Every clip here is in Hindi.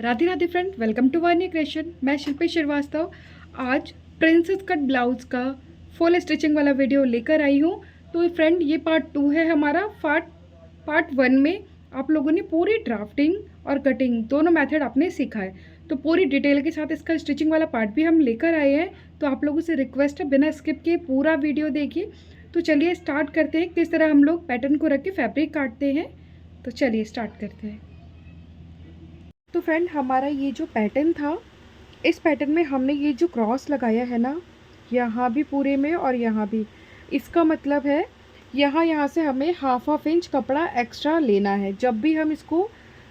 Radhe Radhe friend, welcome to Varni creation. मैं शिल्पी श्रीवास्तव आज प्रिंसेस कट ब्लाउज का फुल स्टिचिंग वाला वीडियो लेकर आई हूँ। तो फ्रेंड, ये पार्ट 2 है हमारा। पार्ट 1 में आप लोगों ने पूरी ड्राफ्टिंग और कटिंग दोनों मेथड आपने सीखा है, तो पूरी डिटेल के साथ इसका स्टिचिंग वाला पार्ट भी हम लेकर आए हैं। तो आप लोगों से रिक्वेस्ट है, बिना स्किप किए पूरा वीडियो देखिए। तो चलिए स्टार्ट करते हैं, किस तरह हम लोग पैटर्न को रख के फैब्रिक काटते हैं। तो चलिए स्टार्ट करते हैं। तो फ्रेंड, हमारा ये जो पैटर्न था, इस पैटर्न में हमने ये जो क्रॉस लगाया है ना, यहाँ भी पूरे में और यहाँ भी, इसका मतलब है यहाँ से हमें हाफ इंच कपड़ा एक्स्ट्रा लेना है। जब भी हम इसको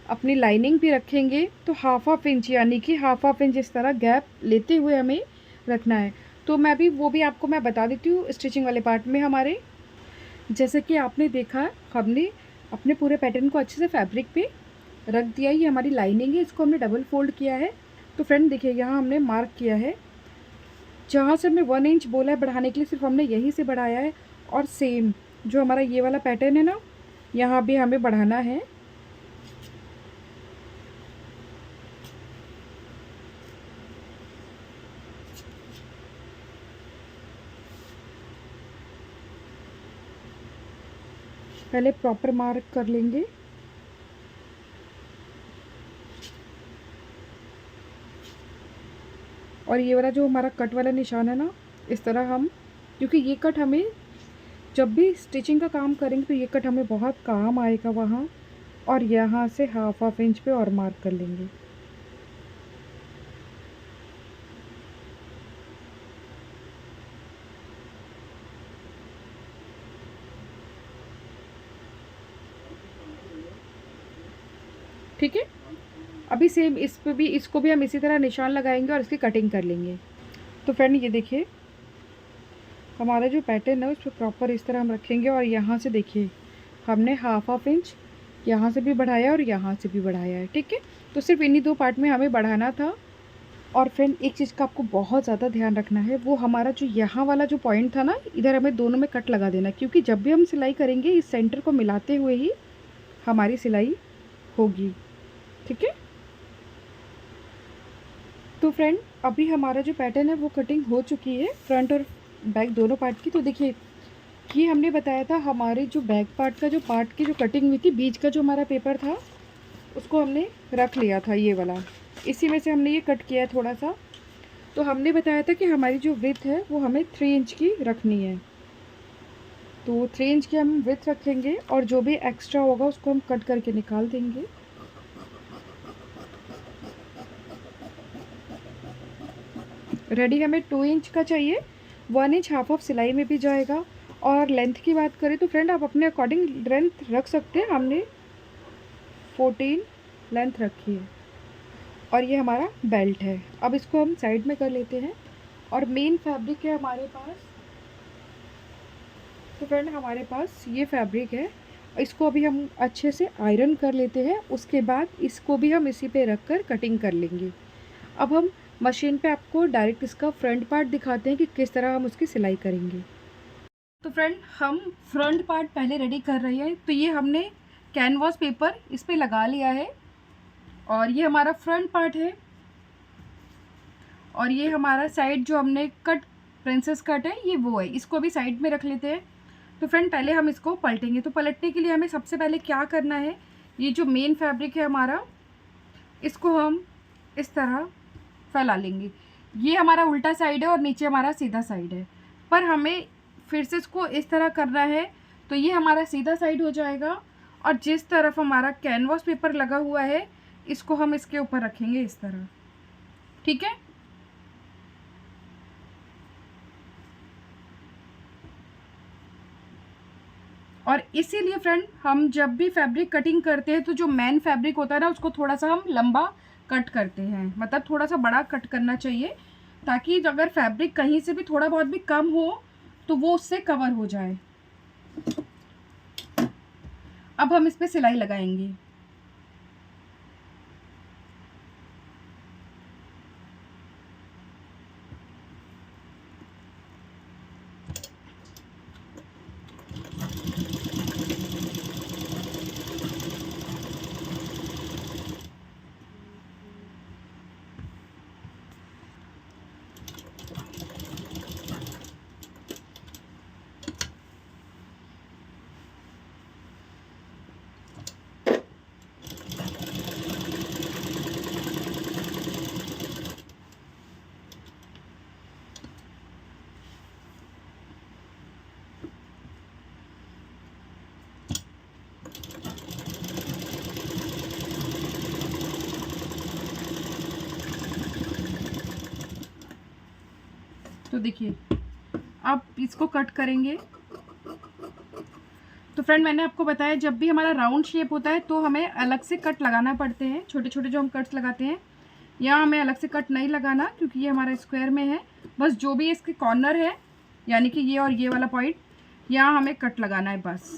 अपनी लाइनिंग भी रखेंगे तो हाफ इंच, यानी कि हाफ इंच इस तरह गैप लेते हुए हमें रखना है। तो वो भी आपको मैं बता देती हूँ स्टिचिंग वाले पार्ट में हमारे। जैसे कि आपने देखा, हमने अपने पूरे पैटर्न को अच्छे से फैब्रिक पे रख दिया। ये हमारी लाइनिंग है, इसको हमने डबल फोल्ड किया है। तो फ्रेंड देखिए, यहाँ हमने मार्क किया है, जहाँ से हमने 1 इंच बोला है बढ़ाने के लिए, सिर्फ हमने यहीं से बढ़ाया है। और सेम जो हमारा ये वाला पैटर्न है ना, यहाँ भी हमें बढ़ाना है। पहले प्रॉपर मार्क कर लेंगे। और ये वाला जो हमारा कट वाला निशान है ना, इस तरह हम, क्योंकि ये कट हमें जब भी स्टिचिंग का काम करेंगे तो ये कट हमें बहुत काम आएगा वहाँ। और यहाँ से हाफ इंच पे और मार्क कर लेंगे। ठीक है, अभी सेम इस पे भी, इसको भी हम इसी तरह निशान लगाएंगे और इसकी कटिंग कर लेंगे। तो फ्रेंड ये देखिए, हमारा जो पैटर्न है उस पर प्रॉपर इस तरह हम रखेंगे। और यहाँ से देखिए, हमने हाफ इंच यहाँ से भी बढ़ाया और यहाँ से भी बढ़ाया है। ठीक है, तो सिर्फ इन्हीं 2 पार्ट में हमें बढ़ाना था। और फ्रेंड, एक चीज़ का आपको बहुत ज़्यादा ध्यान रखना है, वो हमारा जो यहाँ वाला जो पॉइंट था ना, इधर हमें दोनों में कट लगा देना, क्योंकि जब भी हम सिलाई करेंगे इस सेंटर को मिलाते हुए ही हमारी सिलाई होगी। ठीक है, तो फ्रेंड अभी हमारा जो पैटर्न है वो कटिंग हो चुकी है, फ्रंट और बैक दोनों पार्ट की। तो देखिए, ये हमने बताया था, हमारे जो बैक पार्ट का जो पार्ट की जो कटिंग हुई थी, बीच का जो हमारा पेपर था उसको हमने रख लिया था, ये वाला, इसी में से हमने ये कट किया है थोड़ा सा। तो हमने बताया था कि हमारी जो विड्थ है वो हमें 3 इंच की रखनी है। तो 3 इंच की हम विड्थ रखेंगे और जो भी एक्स्ट्रा होगा उसको हम कट करके निकाल देंगे। रेडी हमें 2 इंच का चाहिए, 1 इंच हाफ सिलाई में भी जाएगा। और लेंथ की बात करें तो फ्रेंड आप अपने अकॉर्डिंग लेंथ रख सकते हैं। हमने 14 लेंथ रखी है। और ये हमारा बेल्ट है। अब इसको हम साइड में कर लेते हैं। और मेन फैब्रिक है हमारे पास, तो फ्रेंड हमारे पास ये फैब्रिक है, इसको अभी हम अच्छे से आयरन कर लेते हैं। उसके बाद इसको भी हम इसी पे रख कर कटिंग कर लेंगे। अब हम मशीन पे आपको डायरेक्ट इसका फ्रंट पार्ट दिखाते हैं कि किस तरह हम उसकी सिलाई करेंगे। तो फ्रेंड, हम फ्रंट पार्ट पहले रेडी कर रहे हैं। तो ये हमने कैनवास पेपर इस पे लगा लिया है और ये हमारा फ्रंट पार्ट है। और ये हमारा साइड जो हमने कट, प्रिंसेस कट है, ये वो है, इसको भी साइड में रख लेते हैं। तो फ्रेंड पहले हम इसको पलटेंगे। तो पलटने के लिए हमें सबसे पहले क्या करना है, ये जो मेन फैब्रिक है हमारा, इसको हम इस तरह फैला लेंगे। ये हमारा उल्टा साइड है और नीचे हमारा सीधा साइड है, पर हमें फिर से इसको इस तरह करना है। तो ये हमारा सीधा साइड हो जाएगा और जिस तरफ हमारा कैनवास पेपर लगा हुआ है इसको हम इसके ऊपर रखेंगे इस तरह। ठीक है, और इसीलिए फ्रेंड, हम जब भी फैब्रिक कटिंग करते हैं तो जो मेन फैब्रिक होता है ना, उसको थोड़ा सा हम लंबा कट करते हैं, मतलब थोड़ा सा बड़ा कट करना चाहिए, ताकि अगर फैब्रिक कहीं से भी थोड़ा बहुत भी कम हो तो वो उससे कवर हो जाए। अब हम इस पे सिलाई लगाएंगे। तो देखिए अब इसको कट करेंगे। तो फ्रेंड मैंने आपको बताया जब भी हमारा राउंड शेप होता है तो हमें अलग से कट लगाना पड़ते हैं, छोटे छोटे जो हम कट्स लगाते हैं। यहाँ हमें अलग से कट नहीं लगाना क्योंकि ये हमारा स्क्वायर में है। बस जो भी इसके कॉर्नर है यानी कि ये और ये वाला पॉइंट, यहाँ हमें कट लगाना है बस।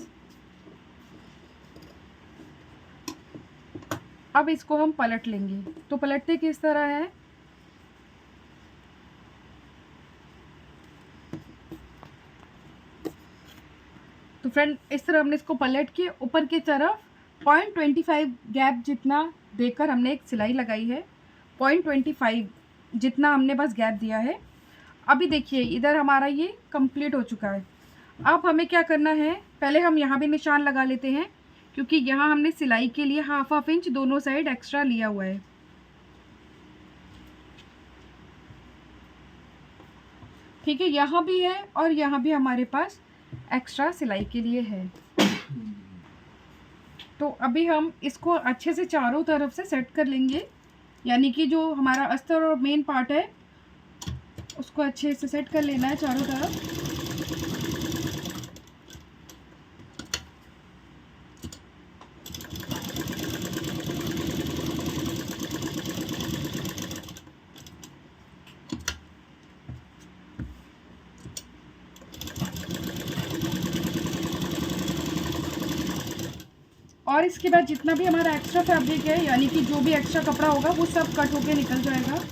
अब इसको हम पलट लेंगे। तो पलटते किस तरह है, तो फ्रेंड इस तरह हमने इसको पलट के ऊपर की तरफ 0.25 गैप जितना देकर हमने एक सिलाई लगाई है। 0.25 जितना हमने बस गैप दिया है। अभी देखिए इधर हमारा ये कंप्लीट हो चुका है। अब हमें क्या करना है, पहले हम यहाँ भी निशान लगा लेते हैं क्योंकि यहाँ हमने सिलाई के लिए हाफ इंच दोनों साइड एक्स्ट्रा लिया हुआ है। ठीक है, यहाँ भी है और यहाँ भी हमारे पास एक्स्ट्रा सिलाई के लिए है। तो अभी हम इसको अच्छे से चारों तरफ से सेट कर लेंगे, यानी कि जो हमारा अस्तर और मेन पार्ट है उसको अच्छे से सेट कर लेना है चारों तरफ। और इसके बाद जितना भी हमारा एक्स्ट्रा फैब्रिक है यानी कि जो भी एक्स्ट्रा कपड़ा होगा वो सब कट होके निकल जाएगा।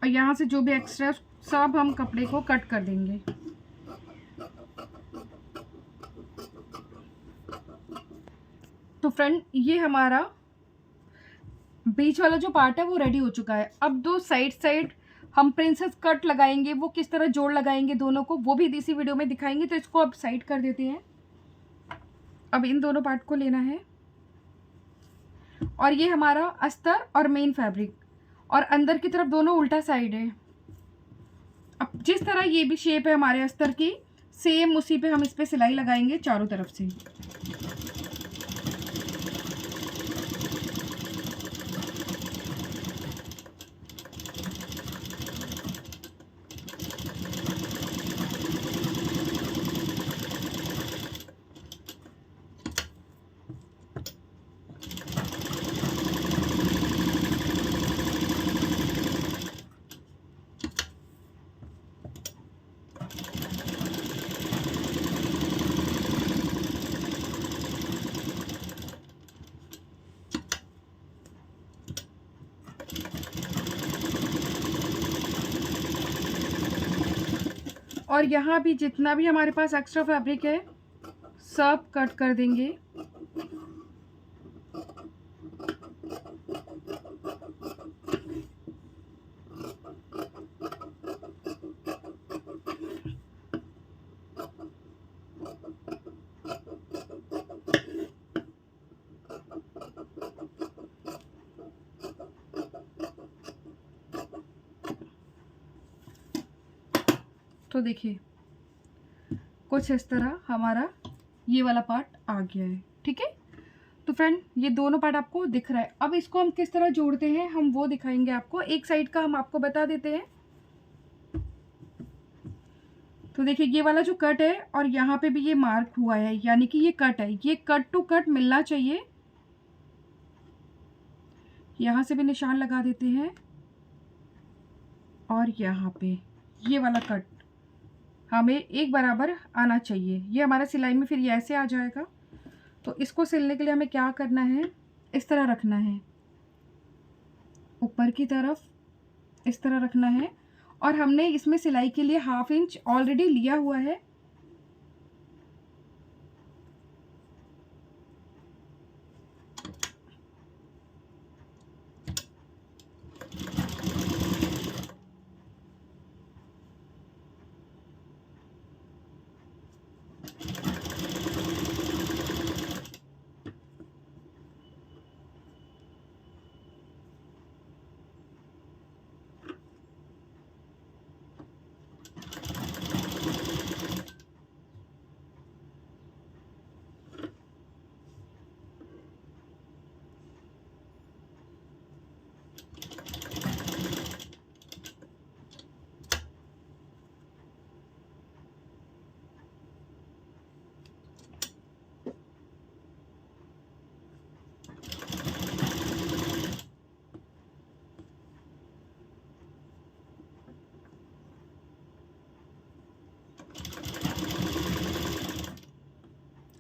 और यहाँ से जो भी एक्स्ट्रा सब हम कपड़े को कट कर देंगे। तो फ्रेंड ये हमारा बीच वाला जो पार्ट है वो रेडी हो चुका है। अब दो साइड हम प्रिंसेस कट लगाएंगे, वो किस तरह जोड़ लगाएंगे दोनों को वो भी इसी वीडियो में दिखाएंगे। तो इसको अब साइड कर देते हैं। अब इन दोनों पार्ट को लेना है और ये हमारा अस्तर और मेन फैब्रिक और अंदर की तरफ दोनों उल्टा साइड है। अब जिस तरह ये भी शेप है हमारे अस्तर की, सेम उसी पे हम इस पे सिलाई लगाएंगे चारों तरफ से। और यहाँ भी जितना भी हमारे पास एक्स्ट्रा फैब्रिक है सब कट कर देंगे। तो देखिए कुछ इस तरह हमारा ये वाला पार्ट आ गया है। ठीक है, तो फ्रेंड ये दोनों पार्ट आपको दिख रहा है। अब इसको हम किस तरह जोड़ते हैं हम वो दिखाएंगे आपको। एक साइड का हम आपको बता देते हैं। तो देखिए ये वाला जो कट है और यहाँ पे भी ये मार्क हुआ है यानी कि ये कट है, ये कट टू कट मिलना चाहिए। यहाँ से भी निशान लगा देते हैं और यहाँ पे ये वाला कट हमें एक बराबर आना चाहिए। ये हमारा सिलाई में फिर ये ऐसे आ जाएगा। तो इसको सिलने के लिए हमें क्या करना है, इस तरह रखना है, ऊपर की तरफ इस तरह रखना है और हमने इसमें सिलाई के लिए 1/2 इंच ऑलरेडी लिया हुआ है।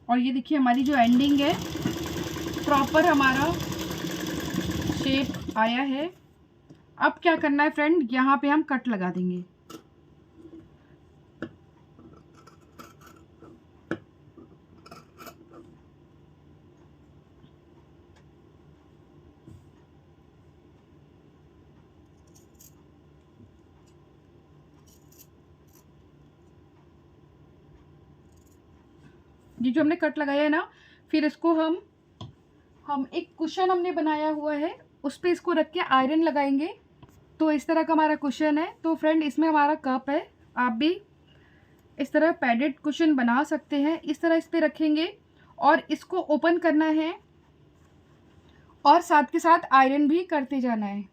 और ये देखिए हमारी जो एंडिंग है प्रॉपर हमारा शेप आया है। अब क्या करना है फ्रेंड, यहाँ पे हम कट लगा देंगे। ये जो हमने कट लगाया है ना, फिर इसको हम एक कुशन हमने बनाया हुआ है, उस पर इसको रख के आयरन लगाएंगे। तो इस तरह का हमारा कुशन है। तो फ्रेंड इसमें हमारा कप है, आप भी इस तरह पैडेड कुशन बना सकते हैं। इस तरह इस पर रखेंगे और इसको ओपन करना है और साथ के साथ आयरन भी करते जाना है।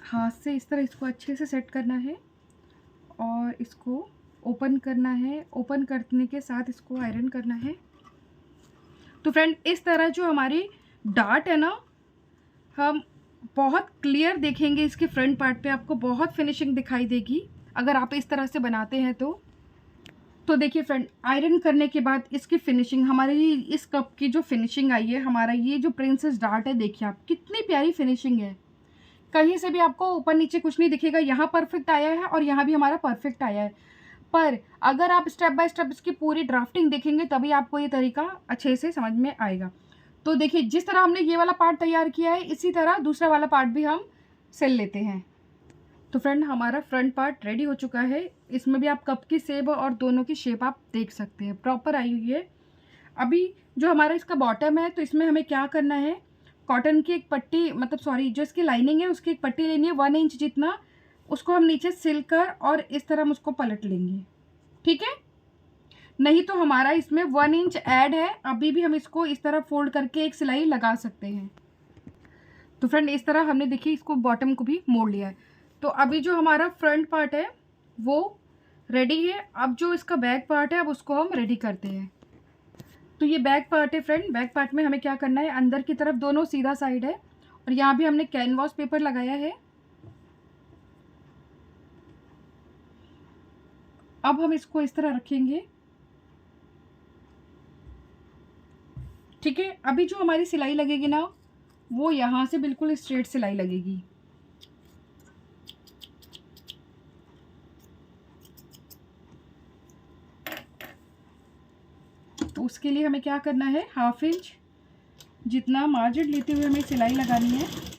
हाथ से इस तरह इसको अच्छे से सेट करना है और इसको ओपन करना है। ओपन करने के साथ इसको आयरन करना है। तो फ्रेंड इस तरह जो हमारी डार्ट है ना, हम बहुत क्लियर देखेंगे इसके फ्रंट पार्ट पे, आपको बहुत फिनिशिंग दिखाई देगी अगर आप इस तरह से बनाते हैं तो देखिए फ्रेंड, आयरन करने के बाद इसकी फिनिशिंग, हमारी इस कप की जो फिनिशिंग आई है, हमारा ये जो प्रिंसेस डार्ट है, देखिए आप कितनी प्यारी फिनिशिंग है। कहीं से भी आपको ऊपर नीचे कुछ नहीं दिखेगा। यहाँ परफेक्ट आया है और यहाँ भी हमारा परफेक्ट आया है। पर अगर आप स्टेप बाय स्टेप इसकी पूरी ड्राफ्टिंग देखेंगे तभी आपको ये तरीका अच्छे से समझ में आएगा। तो देखिए जिस तरह हमने ये वाला पार्ट तैयार किया है, इसी तरह दूसरा वाला पार्ट भी हम सिल लेते हैं। तो फ्रेंड हमारा फ्रंट पार्ट रेडी हो चुका है। इसमें भी आप कप की शेप और दोनों की शेप आप देख सकते हैं, प्रॉपर आई हुई है। अभी जो हमारा इसका बॉटम है, तो इसमें हमें क्या करना है, कॉटन की एक पट्टी, मतलब सॉरी जो इसकी लाइनिंग है उसकी एक पट्टी लेनी है 1 इंच जितना, उसको हम नीचे सिलकर और इस तरह हम उसको पलट लेंगे, ठीक है। नहीं तो हमारा इसमें 1 इंच ऐड है, अभी भी हम इसको इस तरह फोल्ड करके एक सिलाई लगा सकते हैं। तो फ्रेंड इस तरह हमने देखिए इसको बॉटम को भी मोड़ लिया है। तो अभी जो हमारा फ्रंट पार्ट है वो रेडी है। अब जो इसका बैक पार्ट है, अब उसको हम रेडी करते हैं। तो ये बैक पार्ट है फ्रेंड। बैक पार्ट में हमें क्या करना है, अंदर की तरफ दोनों सीधा साइड है और यहाँ भी हमने कैनवास पेपर लगाया है। अब हम इसको इस तरह रखेंगे, ठीक है। अभी जो हमारी सिलाई लगेगी ना, वो यहाँ से बिल्कुल स्ट्रेट सिलाई लगेगी। तो उसके लिए हमें क्या करना है, 1/2 इंच जितना मार्जिन लेते हुए हमें सिलाई लगानी है।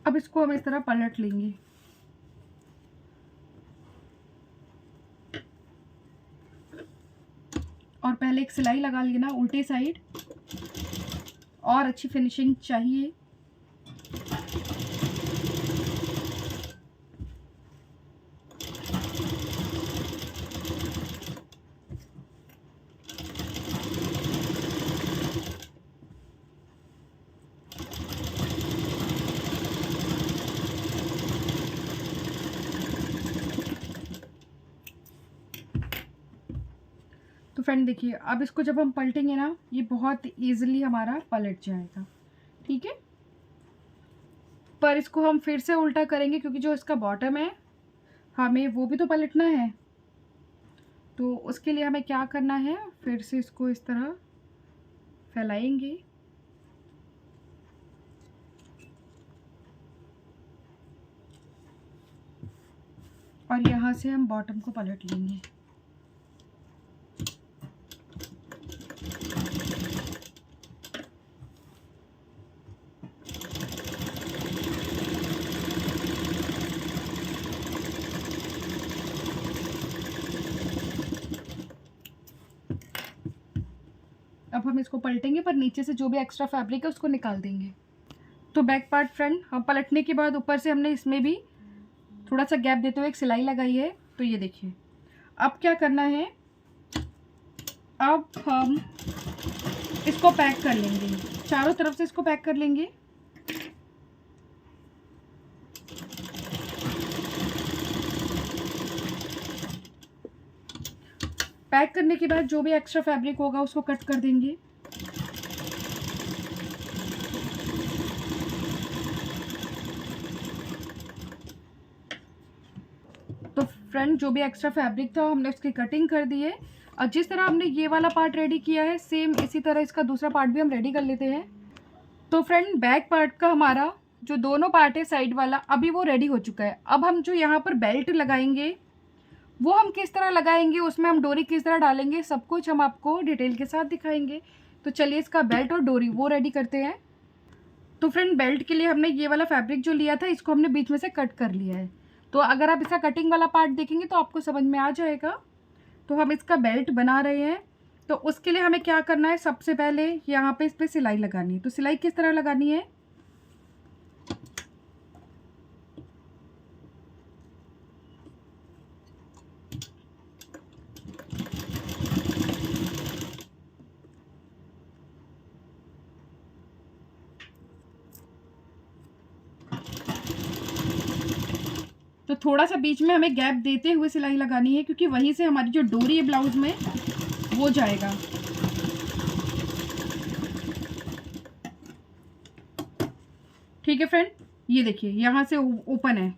अब इसको हम इस तरह पलट लेंगे। और पहले एक सिलाई लगा लेना उल्टे साइड, और अच्छी फिनिशिंग चाहिए। तो फ्रेंड देखिए, अब इसको जब हम पलटेंगे ना, ये बहुत ईजिली हमारा पलट जाएगा, ठीक है। पर इसको हम फिर से उल्टा करेंगे क्योंकि जो इसका बॉटम है हमें वो भी तो पलटना है। तो उसके लिए हमें क्या करना है, फिर से इसको इस तरह फैलाएंगे और यहाँ से हम बॉटम को पलट लेंगे। अब हम इसको पलटेंगे पर नीचे से जो भी एक्स्ट्रा फैब्रिक है उसको निकाल देंगे। तो बैक पार्ट फ्रंट हम पलटने के बाद ऊपर से हमने इसमें भी थोड़ा सा गैप देते हुए एक सिलाई लगाई है। तो ये देखिए, अब क्या करना है, अब हम इसको पैक कर लेंगे, चारों तरफ से इसको पैक कर लेंगे। पैक करने के बाद जो भी एक्स्ट्रा फैब्रिक होगा उसको कट कर देंगे। तो फ्रेंड जो भी एक्स्ट्रा फैब्रिक था हमने उसकी कटिंग कर दी है। और जिस तरह हमने ये वाला पार्ट रेडी किया है सेम इसी तरह इसका दूसरा पार्ट भी हम रेडी कर लेते हैं। तो फ्रेंड बैक पार्ट का हमारा जो दोनों पार्ट है साइड वाला अभी वो रेडी हो चुका है। अब हम जो यहाँ पर बेल्ट लगाएंगे वो हम किस तरह लगाएंगे, उसमें हम डोरी किस तरह डालेंगे, सब कुछ हम आपको डिटेल के साथ दिखाएंगे। तो चलिए इसका बेल्ट और डोरी वो रेडी करते हैं। तो फ्रेंड बेल्ट के लिए हमने ये वाला फैब्रिक जो लिया था इसको हमने बीच में से कट कर लिया है। तो अगर आप इसका कटिंग वाला पार्ट देखेंगे तो आपको समझ में आ जाएगा। तो हम इसका बेल्ट बना रहे हैं। तो उसके लिए हमें क्या करना है, सबसे पहले यहाँ पे इस पर सिलाई लगानी है। तो सिलाई किस तरह लगानी है, तो थोड़ा सा बीच में हमें गैप देते हुए सिलाई लगानी है क्योंकि वहीं से हमारी जो डोरी है ब्लाउज में वो जाएगा। ठीक है फ्रेंड, ये देखिए यहाँ से ओपन है,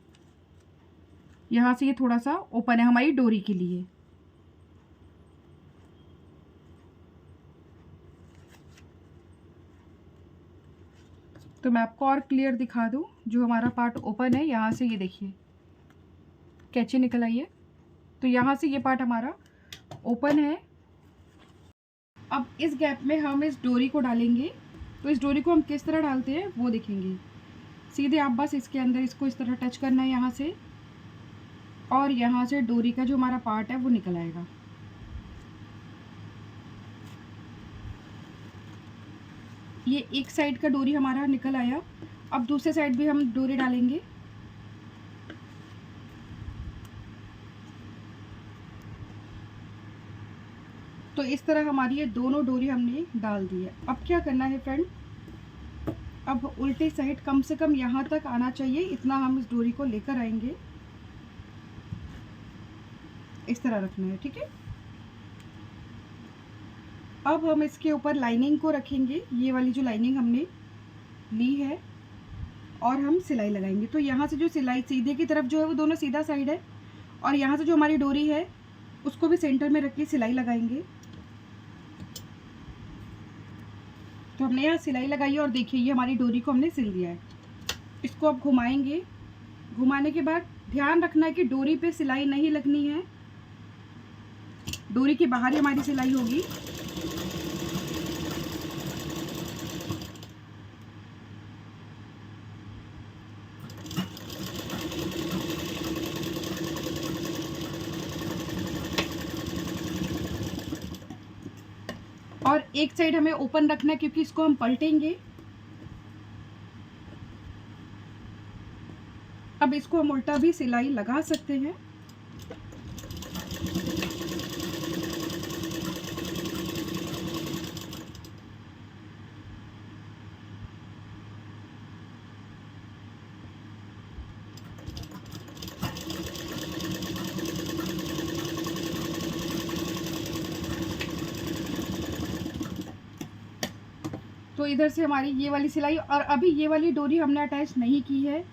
यहाँ से ये थोड़ा सा ओपन है हमारी डोरी के लिए। तो मैं आपको और क्लियर दिखा दूँ, जो हमारा पार्ट ओपन है यहाँ से ये देखिए कैंची निकल आई है। तो यहाँ से ये पार्ट हमारा ओपन है। अब इस गैप में हम इस डोरी को डालेंगे। तो इस डोरी को हम किस तरह डालते हैं वो देखेंगे। सीधे आप बस इसके अंदर इसको इस तरह टच करना है यहाँ से, और यहाँ से डोरी का जो हमारा पार्ट है वो निकल आएगा। ये एक साइड का डोरी हमारा निकल आया। अब दूसरे साइड भी हम डोरी डालेंगे। तो इस तरह हमारी ये दोनों डोरी हमने डाल दी है। अब क्या करना है फ्रेंड, अब उल्टे साइड कम से कम यहाँ तक आना चाहिए, इतना हम इस डोरी को लेकर आएंगे, इस तरह रखना है, ठीक है। अब हम इसके ऊपर लाइनिंग को रखेंगे, ये वाली जो लाइनिंग हमने ली है, और हम सिलाई लगाएंगे। तो यहाँ से जो सिलाई सीधे की तरफ जो है वो दोनों सीधा साइड है, और यहाँ से जो हमारी डोरी है उसको भी सेंटर में रख के सिलाई लगाएंगे। तो हमने यहाँ सिलाई लगाई है और देखिए ये हमारी डोरी को हमने सिल दिया है। इसको अब घुमाएंगे। घुमाने के बाद ध्यान रखना है कि डोरी पे सिलाई नहीं लगनी है, डोरी के बाहर ही हमारी सिलाई होगी। और एक साइड हमें ओपन रखना है क्योंकि इसको हम पलटेंगे। अब इसको हम उल्टा भी सिलाई लगा सकते हैं। तो इधर से हमारी ये वाली सिलाई, और अभी ये वाली डोरी हमने अटैच नहीं की है,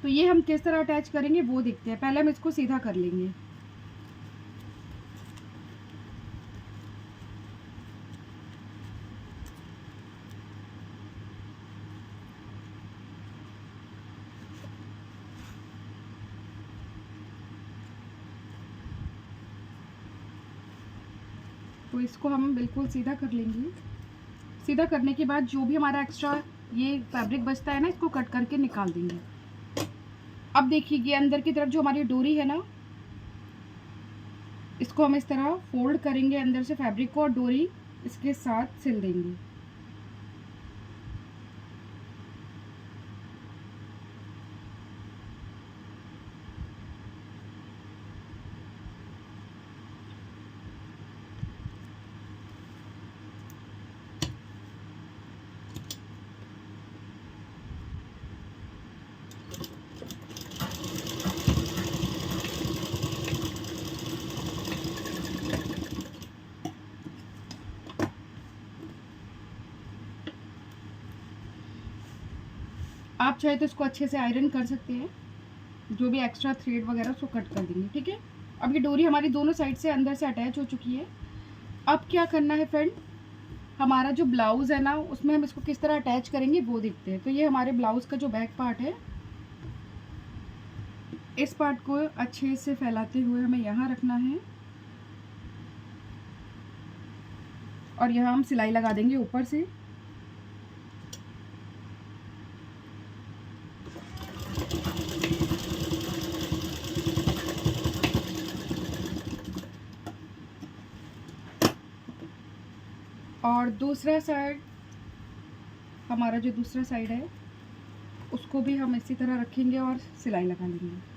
तो ये हम किस तरह अटैच करेंगे वो देखते हैं। पहले हम इसको सीधा कर लेंगे। तो इसको हम बिल्कुल सीधा कर लेंगे। सीधा करने के बाद जो भी हमारा एक्स्ट्रा ये फैब्रिक बचता है ना, इसको कट करके निकाल देंगे। अब देखिए ये अंदर की तरफ जो हमारी डोरी है ना, इसको हम इस तरह फोल्ड करेंगे अंदर से फैब्रिक को, और डोरी इसके साथ सिल देंगे। आप चाहे तो इसको अच्छे से आयरन कर सकते हैं, जो भी एक्स्ट्रा थ्रेड वगैरह उसको कट कर देंगे। ठीक है, अब ये डोरी हमारी दोनों साइड से अंदर से अटैच हो चुकी है। अब क्या करना है फ्रेंड, हमारा जो ब्लाउज़ है ना, उसमें हम इसको किस तरह अटैच करेंगे वो देखते हैं। तो ये हमारे ब्लाउज़ का जो बैक पार्ट है, इस पार्ट को अच्छे से फैलाते हुए हमें यहाँ रखना है, और यहाँ हम सिलाई लगा देंगे ऊपर से। और दूसरा साइड, हमारा जो दूसरा साइड है उसको भी हम इसी तरह रखेंगे और सिलाई लगा लेंगे।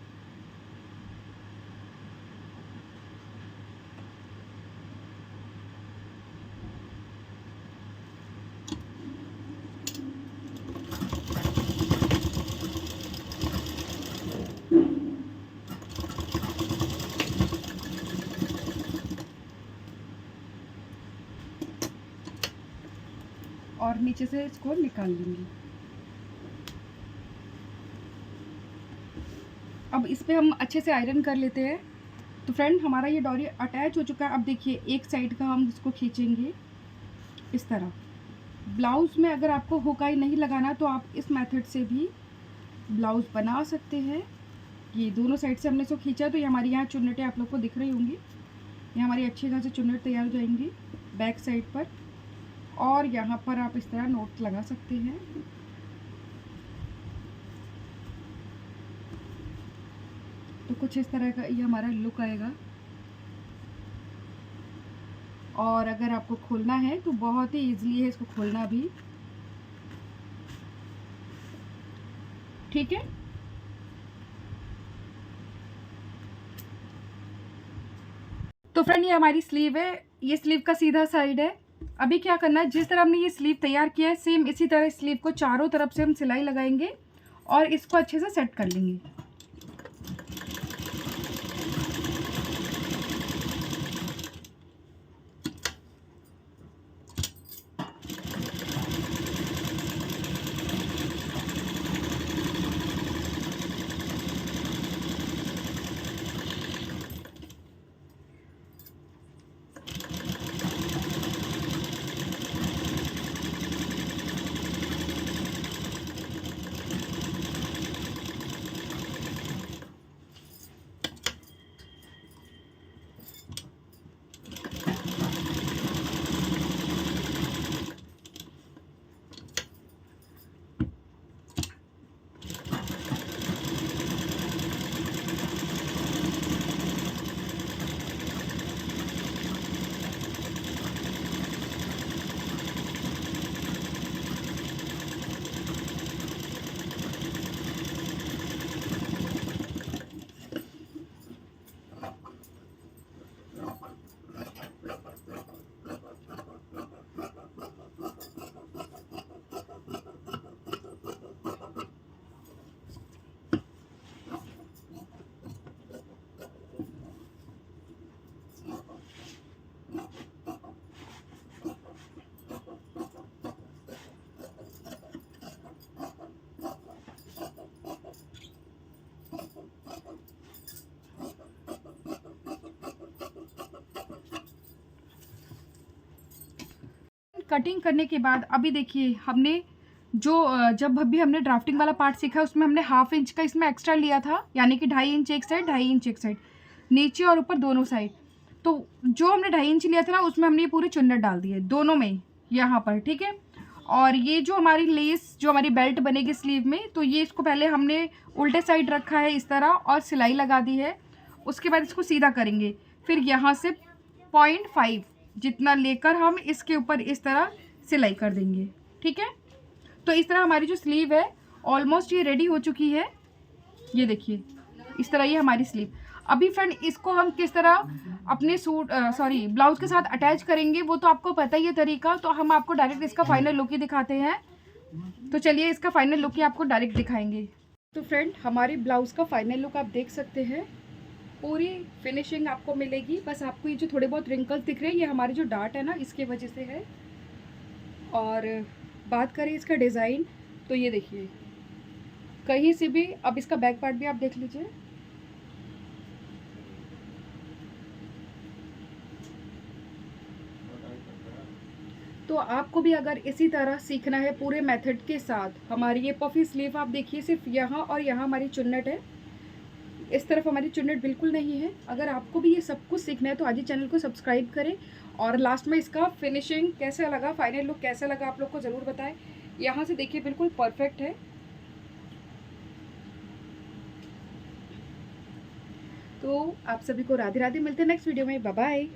और नीचे से इसको निकाल लेंगे। अब इस पे हम अच्छे से आयरन कर लेते हैं। तो फ्रेंड हमारा ये डोरी अटैच हो चुका है। अब देखिए एक साइड का हम इसको खींचेंगे इस तरह। ब्लाउज़ में अगर आपको हुकाई नहीं लगाना तो आप इस मेथड से भी ब्लाउज़ बना सकते हैं। ये दोनों साइड से हमने इसको खींचा, तो ये हमारी यहाँ चुन्नटें आप लोग को दिख रही होंगी। ये हमारी अच्छी खासी चुन्नट तैयार हो जाएंगी बैक साइड पर, और यहाँ पर आप इस तरह नोट लगा सकते हैं। तो कुछ इस तरह का ये हमारा लुक आएगा। और अगर आपको खोलना है तो बहुत ही इजीली है इसको खोलना भी। ठीक है, तो फ्रेंड ये हमारी स्लीव है, ये स्लीव का सीधा साइड है। अभी क्या करना है, जिस तरह हमने ये स्लीव तैयार किया है सेम इसी तरह स्लीव को चारों तरफ से हम सिलाई लगाएंगे और इसको अच्छे से सेट कर लेंगे। कटिंग करने के बाद अभी देखिए हमने जब अभी हमने ड्राफ्टिंग वाला पार्ट सीखा उसमें हमने 1/2 इंच का इसमें एक्स्ट्रा लिया था, यानी कि 2.5 इंच एक साइड, 2.5 इंच एक साइड, नीचे और ऊपर दोनों साइड। तो जो हमने 2.5 इंच लिया था ना उसमें हमने ये पूरी चुन्नट डाल दी है दोनों में यहाँ पर, ठीक है। और ये जो हमारी लेस जो हमारी बेल्ट बनेगी स्लीव में, तो ये इसको पहले हमने उल्टे साइड रखा है इस तरह और सिलाई लगा दी है। उसके बाद इसको सीधा करेंगे, फिर यहाँ से 0.5 जितना लेकर हम इसके ऊपर इस तरह सिलाई कर देंगे, ठीक है। तो इस तरह हमारी जो स्लीव है ऑलमोस्ट ये रेडी हो चुकी है। ये देखिए इस तरह ये हमारी स्लीव। अभी फ्रेंड इसको हम किस तरह अपने ब्लाउज के साथ अटैच करेंगे वो तो आपको पता ही है तरीका, तो हम आपको डायरेक्ट इसका फाइनल लुक ही दिखाते हैं। तो चलिए इसका फाइनल लुक ही आपको डायरेक्ट दिखाएंगे। तो फ्रेंड हमारे ब्लाउज का फाइनल लुक आप देख सकते हैं, पूरी फिनिशिंग आपको मिलेगी। बस आपको ये जो थोड़े बहुत रिंकल्स दिख रहे हैं ये हमारे जो डार्ट है ना इसके वजह से है। और बात करें इसका डिज़ाइन, तो ये देखिए कहीं से भी, अब इसका बैक पार्ट भी आप देख लीजिए। तो आपको भी अगर इसी तरह सीखना है पूरे मेथड के साथ, हमारी ये पफी स्लीव आप देखिए सिर्फ यहाँ और यहाँ हमारी चुन्नट है, इस तरफ हमारी चुन्नट बिल्कुल नहीं है। अगर आपको भी ये सब कुछ सीखना है तो आज ही चैनल को सब्सक्राइब करें। और लास्ट में इसका फिनिशिंग कैसा लगा, फाइनल लुक कैसा लगा आप लोग को ज़रूर बताएं। यहाँ से देखिए बिल्कुल परफेक्ट है। तो आप सभी को राधे राधे, मिलते हैं नेक्स्ट वीडियो में, बाय बाय।